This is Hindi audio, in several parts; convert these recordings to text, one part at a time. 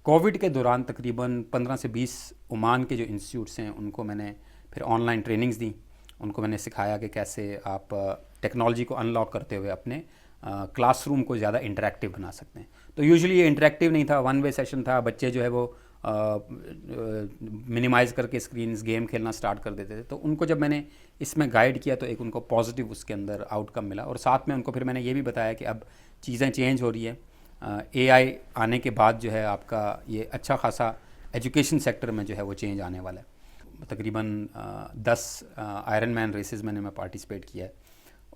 कोविड के दौरान तकरीबन 15 से 20 ओमान के जो इंस्टीट्यूट्स हैं उनको मैंने फिर ऑनलाइन ट्रेनिंग्स दी। उनको मैंने सिखाया कि कैसे आप टेक्नोलॉजी को अनलॉक करते हुए अपने क्लासरूम को ज़्यादा इंटरेक्टिव बना सकते हैं। तो यूजुअली ये इंटरेक्टिव नहीं था, वन वे सेशन था। बच्चे जो है वो मिनिमाइज़ करके स्क्रीन्स गेम खेलना स्टार्ट कर देते थे। तो उनको जब मैंने इसमें गाइड किया तो एक उनको पॉजिटिव उसके अंदर आउटकम मिला। और साथ में उनको फिर मैंने ये भी बताया कि अब चीज़ें चेंज हो रही है। एआई आने के बाद जो है आपका ये अच्छा खासा एजुकेशन सेक्टर में जो है वो चेंज आने वाला है। तकरीबन 10 आयरन मैन रेसेस मैंने पार्टिसिपेट किया है।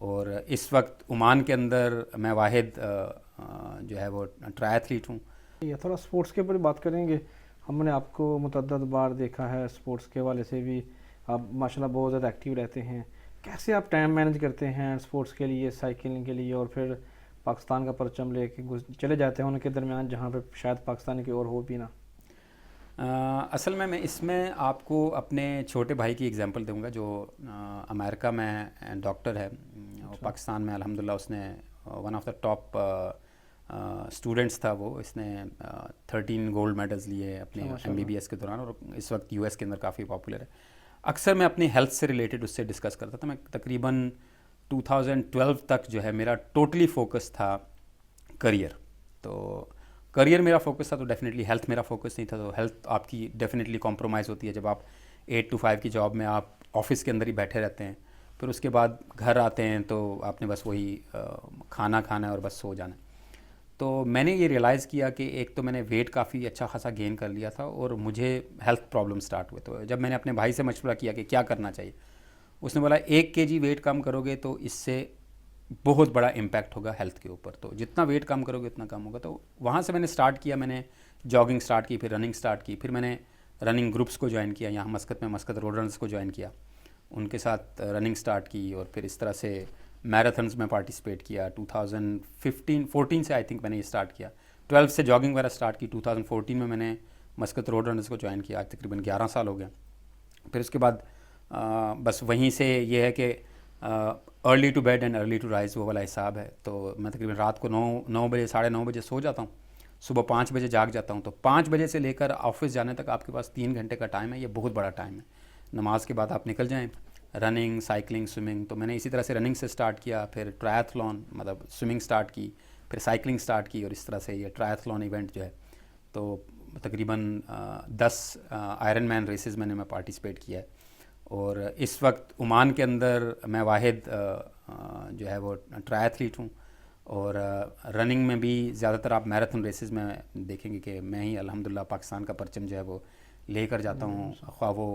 और इस वक्त ओमान के अंदर मैं वाहिद जो है वो ट्रायथलीट हूँ। ये थोड़ा स्पोर्ट्स के ऊपर बात करेंगे। हमने आपको मुतअद्दद बार देखा है, स्पोर्ट्स के हवाले से भी आप माशाल्लाह बहुत ज़्यादा एक्टिव रहते हैं। कैसे आप टाइम मैनेज करते हैं स्पोर्ट्स के लिए, साइकिलिंग के लिए, और फिर पाकिस्तान का परचम लेके चले जाते हैं उनके दरमियान जहाँ पे शायद पाकिस्तान की और हो भी ना? असल में मैं इसमें आपको अपने छोटे भाई की एग्जांपल दूंगा जो अमेरिका में डॉक्टर है। और पाकिस्तान में अल्हम्दुलिल्लाह उसने one of the top students था वो। इसने 13 गोल्ड मेडल्स लिए अपने एमबीबीएस के दौरान और इस वक्त यूएस के अंदर काफ़ी पॉपुलर है। अक्सर मैं अपनी हेल्थ से रिलेटेड उससे डिस्कस करता था। मैं तकरीबन 2012 तक जो है मेरा टोटली फोकस था करियर। तो करियर मेरा फोकस था तो डेफिनेटली हेल्थ मेरा फोकस नहीं था। तो हेल्थ आपकी डेफिनेटली कॉम्प्रोमाइज़ होती है जब आप 8 to 5 की जॉब में आप ऑफिस के अंदर ही बैठे रहते हैं। फिर उसके बाद घर आते हैं तो आपने बस वही खाना खाना है और बस सो जाना है। तो मैंने ये रियलाइज़ किया कि एक तो मैंने वेट काफ़ी अच्छा खासा गेन कर लिया था और मुझे हेल्थ प्रॉब्लम स्टार्ट हुए। तो जब मैंने अपने भाई से मशवरा किया कि क्या करना चाहिए, उसने बोला 1 kg वेट कम करोगे तो इससे बहुत बड़ा इम्पैक्ट होगा हेल्थ के ऊपर। तो जितना वेट कम करोगे उतना कम होगा। तो वहाँ से मैंने स्टार्ट किया, मैंने जॉगिंग स्टार्ट की, फिर रनिंग स्टार्ट की, फिर मैंने रनिंग ग्रुप्स को ज्वाइन किया। यहाँ मस्कत में मस्कत रोड रनर्स को ज्वाइन किया, उनके साथ रनिंग स्टार्ट की और फिर इस तरह से मैराथन्स में पार्टिसिपेट किया। 2014 से आई थिंक मैंने ये स्टार्ट किया। 12 से जॉगिंग वगैरह स्टार्ट की। 2014 में मैंने मस्कत रोड रनर्स को ज्वाइन किया। आज तकरीबन 11 साल हो गए। फिर उसके बाद बस वहीं से ये है कि early to bed and early to rise वो वाला हिसाब है। तो मैं तकरीबन रात को 9 बजे 9:30 बजे सो जाता हूँ, सुबह 5 बजे जाग जाता हूँ। तो 5 बजे से लेकर ऑफिस जाने तक आपके पास 3 घंटे का टाइम है। ये बहुत बड़ा टाइम है। नमाज के बाद आप निकल जाएँ, रनिंग, साइकिलिंग, स्विमिंग। तो मैंने इसी तरह से रनिंग से स्टार्ट किया, फिर ट्रायथलॉन मतलब स्विमिंग स्टार्ट की, फिर साइकिलिंग स्टार्ट की और इस तरह से ये ट्रायथलॉन इवेंट जो है तो तकरीबन 10 आयरन मैन रेसेस मैंने पार्टिसिपेट किया है। और इस वक्त ओमान के अंदर मैं वाहिद जो है वो ट्रायथलीट हूँ। और रनिंग में भी ज़्यादातर आप मैराथन रेसेस में देखेंगे कि मैं ही अल्हम्दुलिल्लाह पाकिस्तान का परचम जो है वो लेकर जाता हूँ। ख्वाह वो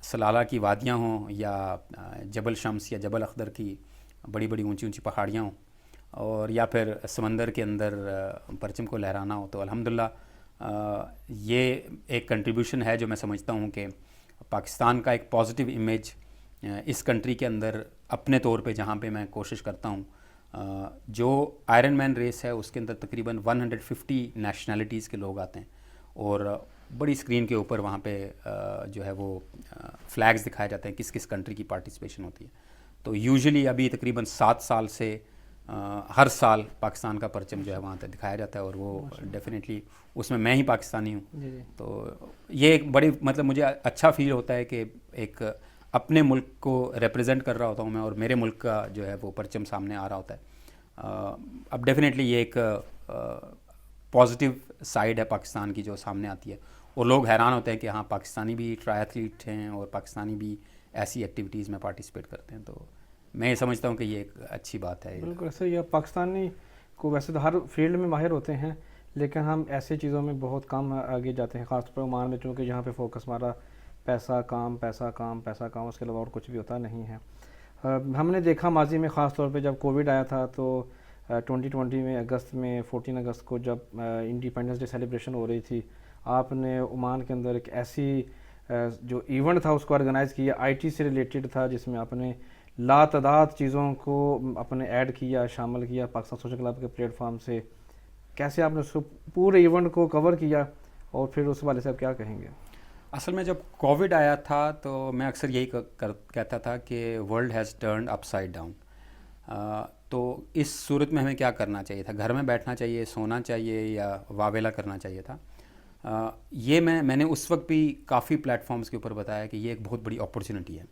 सलाला की वादियाँ हों या जबल शम्स या जबल अख्दर की बड़ी बड़ी ऊंची ऊंची पहाड़ियाँ हों, और या फिर समंदर के अंदर परचम को लहराना हो। तो अल्हम्दुलिल्लाह ये एक कंट्रीब्यूशन है जो मैं समझता हूँ कि पाकिस्तान का एक पॉजिटिव इमेज इस कंट्री के अंदर अपने तौर पे जहाँ पे मैं कोशिश करता हूँ। जो आयरन मैन रेस है उसके अंदर तकरीबन 150 नेशनलिटीज़ के लोग आते हैं और बड़ी स्क्रीन के ऊपर वहाँ पे जो है वो फ्लैग्स दिखाए जाते हैं किस किस कंट्री की पार्टिसिपेशन होती है। तो यूजुअली अभी तकरीबन 7 साल से हर साल पाकिस्तान का परचम जो है वहाँ पे दिखाया जाता है और वो डेफिनेटली उसमें मैं ही पाकिस्तानी हूँ। तो ये एक बड़ी मतलब मुझे अच्छा फील होता है कि एक अपने मुल्क को रिप्रेजेंट कर रहा होता हूँ मैं और मेरे मुल्क का जो है वो परचम सामने आ रहा होता है। अब डेफिनेटली ये एक पॉजिटिव साइड है पाकिस्तान की जो सामने आती है और लोग हैरान होते हैं कि हाँ पाकिस्तानी भी ट्रायथलीट हैं और पाकिस्तानी भी ऐसी एक्टिविटीज़ में पार्टिसिपेट करते हैं। तो मैं ये समझता हूँ कि ये एक अच्छी बात है। बिल्कुल ऐसे ही। पाकिस्तानी को वैसे तो हर फील्ड में माहिर होते हैं, लेकिन हम ऐसी चीज़ों में बहुत कम आगे जाते हैं, ख़ासतौर पर ओमान में, चूँकि यहाँ पे फोकस हमारा पैसा काम पैसा काम पैसा काम, उसके अलावा और कुछ भी होता नहीं है। हमने देखा माजी में ख़ास तौर पे जब कोविड आया था तो 2020 में अगस्त में 14 अगस्त को जब इंडिपेंडेंस डे सेलिब्रेशन हो रही थी, आपने ओमान के अंदर एक ऐसी जो इवेंट था उसको ऑर्गेनाइज़ किया, आईटी से रिलेटेड था, जिसमें आपने लातादाद चीज़ों को अपने ऐड किया, शामिल किया पाकिस्तान सोशल क्लब के प्लेटफॉर्म से। कैसे आपने उसको पूरे इवेंट को कवर किया और फिर उस वाले से आप क्या कहेंगे? असल में जब कोविड आया था तो मैं अक्सर यही कहता था कि world has turned upside down. तो इस सूरत में हमें क्या करना चाहिए था? घर में बैठना चाहिए, सोना चाहिए, या वावेला करना चाहिए था? ये मैंने उस वक्त भी काफ़ी प्लेटफॉर्म्स के ऊपर बताया कि ये एक बहुत बड़ी अपॉर्चुनिटी है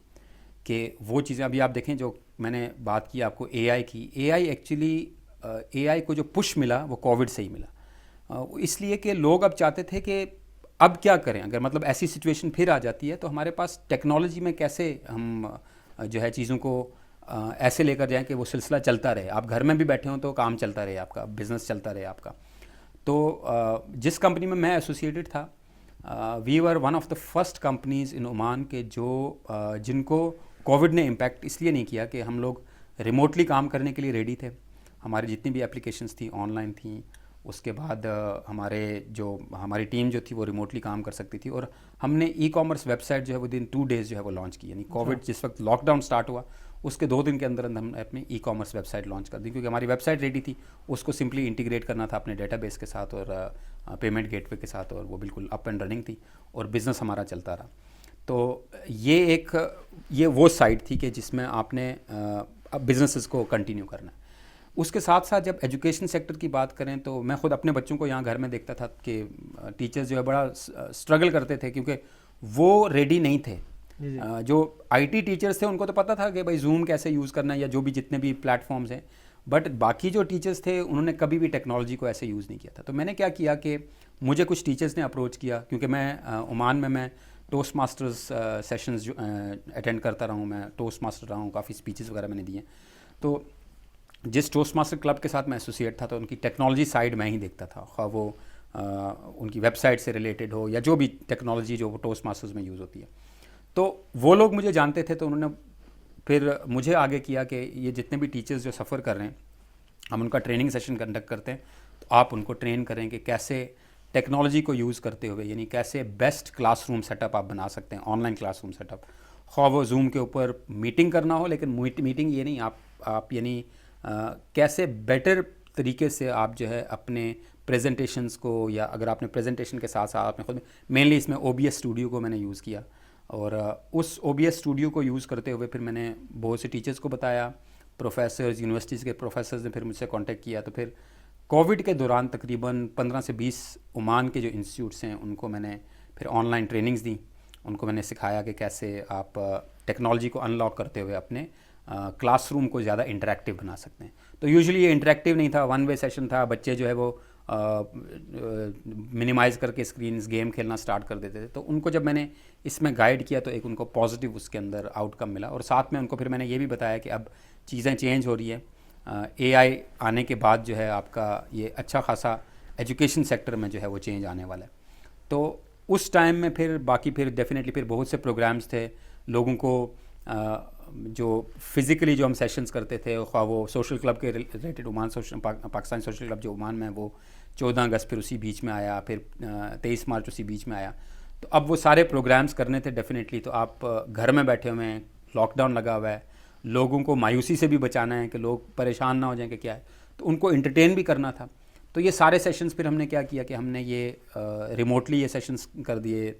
कि वो चीज़ें अभी आप देखें जो मैंने बात की आपको एआई की। एआई एक्चुअली एआई को जो पुश मिला वो कोविड से ही मिला, इसलिए कि लोग अब चाहते थे कि अब क्या करें, अगर मतलब ऐसी सिचुएशन फिर आ जाती है तो हमारे पास टेक्नोलॉजी में कैसे हम जो है चीज़ों को ऐसे लेकर जाएं कि वो सिलसिला चलता रहे, आप घर में भी बैठे हों तो काम चलता रहे, आपका बिजनेस चलता रहे आपका। तो जिस कंपनी में मैं एसोसिएटेड था, we were one of the first companies in Oman के जो जिनको कोविड ने इम्पैक्ट इसलिए नहीं किया कि हम लोग रिमोटली काम करने के लिए रेडी थे। हमारी जितनी भी एप्लीकेशंस थी ऑनलाइन थी, उसके बाद हमारी टीम जो थी वो रिमोटली काम कर सकती थी, और हमने ई कॉमर्स वेबसाइट जो है विद इन 2 डेज़ जो है वो लॉन्च की। यानी कोविड जिस वक्त लॉकडाउन स्टार्ट हुआ उसके 2 दिन के अंदर अंदर हमने अपनी ई कॉमर्स वेबसाइट लॉन्च कर दी, क्योंकि हमारी वेबसाइट रेडी थी, उसको सिंपली इंटीग्रेट करना था अपने डेटाबेस के साथ और पेमेंट गेटवे के साथ, और वो बिल्कुल अप एंड रनिंग थी और बिज़नेस हमारा चलता रहा। तो ये वो साइड थी कि जिसमें आपने अब बिजनेसेस को कंटिन्यू करना है। उसके साथ साथ जब एजुकेशन सेक्टर की बात करें तो मैं खुद अपने बच्चों को यहाँ घर में देखता था कि टीचर्स जो है बड़ा स्ट्रगल करते थे, क्योंकि वो रेडी नहीं थे। जो आईटी टीचर्स थे उनको तो पता था कि भाई जूम कैसे यूज़ करना है या जो भी जितने भी प्लेटफॉर्म्स हैं, बट बाकी जो टीचर्स थे उन्होंने कभी भी टेक्नोलॉजी को ऐसे यूज़ नहीं किया था। तो मैंने क्या किया कि मुझे कुछ टीचर्स ने अप्रोच किया, क्योंकि मैं ओमान में मैं टोस्ट मास्टर्स सेशंस अटेंड करता रहा हूँ, मैं टोस्ट मास्टर रहा हूँ, काफ़ी स्पीचेस वगैरह मैंने दिए। तो जिस टोस्ट मास्टर क्लब के साथ मैं एसोसिएट था तो उनकी टेक्नोलॉजी साइड मैं ही देखता था, खा वो उनकी वेबसाइट से रिलेटेड हो या जो भी टेक्नोलॉजी जो वो टोस्ट मास्टर्स में यूज़ होती है। तो वो लोग मुझे जानते थे, तो उन्होंने फिर मुझे आगे किया कि ये जितने भी टीचर्स जो सफ़र कर रहे हैं हम उनका ट्रेनिंग सेशन कंडक्ट करते हैं, तो आप उनको ट्रेन करें कि कैसे टेक्नोलॉजी को यूज़ करते हुए यानी कैसे बेस्ट क्लासरूम सेटअप आप बना सकते हैं, ऑनलाइन क्लासरूम सेटअप। खा वो जूम के ऊपर मीटिंग करना हो, लेकिन मीटिंग ये नहीं, आप यानी कैसे बेटर तरीके से आप जो है अपने प्रेजेंटेशंस को, या अगर आपने प्रेजेंटेशन के साथ साथ आपने खुद मेनली इसमें OBS स्टूडियो को मैंने यूज़ किया, और उस OBS स्टूडियो को यूज़ करते हुए फिर मैंने बहुत से टीचर्स को बताया, प्रोफेसर्स, यूनिवर्सिटीज़ के प्रोफेसर्स ने फिर मुझसे कांटेक्ट किया। तो फिर कोविड के दौरान तकरीबन 15 से 20 ओमान के जो इंस्टीट्यूट्स हैं उनको मैंने फिर ऑनलाइन ट्रेनिंग्स दी, उनको मैंने सिखाया कि कैसे आप टेक्नोलॉजी को अनलॉक करते हुए अपने क्लासरूम को ज़्यादा इंटरेक्टिव बना सकते हैं। तो यूजुअली ये इंटरेक्टिव नहीं था, वन वे सेशन था, बच्चे जो है वो मिनिमाइज़ करके स्क्रीन्स गेम खेलना स्टार्ट कर देते थे। तो उनको जब मैंने इसमें गाइड किया तो एक उनको पॉजिटिव उसके अंदर आउटकम मिला, और साथ में उनको फिर मैंने ये भी बताया कि अब चीज़ें चेंज हो रही है, AI आने के बाद जो है आपका ये अच्छा खासा एजुकेशन सेक्टर में जो है वो चेंज आने वाला है। तो उस टाइम में फिर डेफिनेटली फिर बहुत से प्रोग्राम्स थे लोगों को जो फिज़िकली जो हम सेशंस करते थे, ख्वाह वो सोशल क्लब के related, Oman Pakistan social club जो ओमान में वो 14 अगस्त फिर उसी बीच में आया, फिर 23 मार्च उसी बीच में आया। तो अब वो सारे प्रोग्राम्स करने थे डेफिनेटली। तो आप घर में बैठे हुए हैं, लॉकडाउन लगा हुआ है, लोगों को मायूसी से भी बचाना है कि लोग परेशान ना हो जाएं कि क्या है, तो उनको एंटरटेन भी करना था। तो ये सारे सेशंस फिर हमने क्या किया कि हमने ये रिमोटली ये सेशंस कर दिए,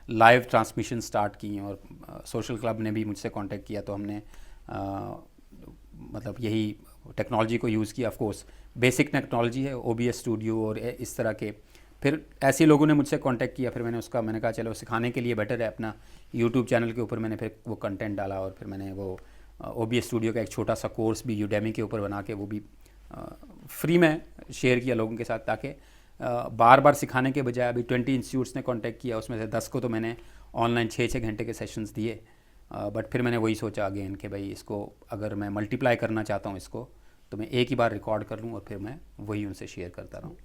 लाइव ट्रांसमिशन स्टार्ट की, और सोशल क्लब ने भी मुझसे कांटेक्ट किया, तो हमने मतलब यही टेक्नोलॉजी को यूज़ किया। ऑफ कोर्स बेसिक टेक्नोलॉजी है OBS स्टूडियो और इस तरह के। फिर ऐसे लोगों ने मुझसे कांटेक्ट किया, फिर मैंने कहा चलो सिखाने के लिए बेटर है अपना यूट्यूब चैनल के ऊपर मैंने फिर वो कंटेंट डाला, और फिर मैंने वो OBS स्टूडियो का एक छोटा सा कोर्स भी यूडेमी के ऊपर बना के वो भी फ्री में शेयर किया लोगों के साथ, ताकि बार बार सिखाने के बजाय अभी 20 इंस्टीट्यूट्स ने कांटेक्ट किया, उसमें से 10 को तो मैंने ऑनलाइन 6-6 घंटे के सेशंस दिए। बट फिर मैंने वही सोचा अगेन कि भाई इसको अगर मैं मल्टीप्लाई करना चाहता हूँ इसको, तो मैं एक ही बार रिकॉर्ड कर लूँ और फिर मैं वही उनसे शेयर करता रहूँ।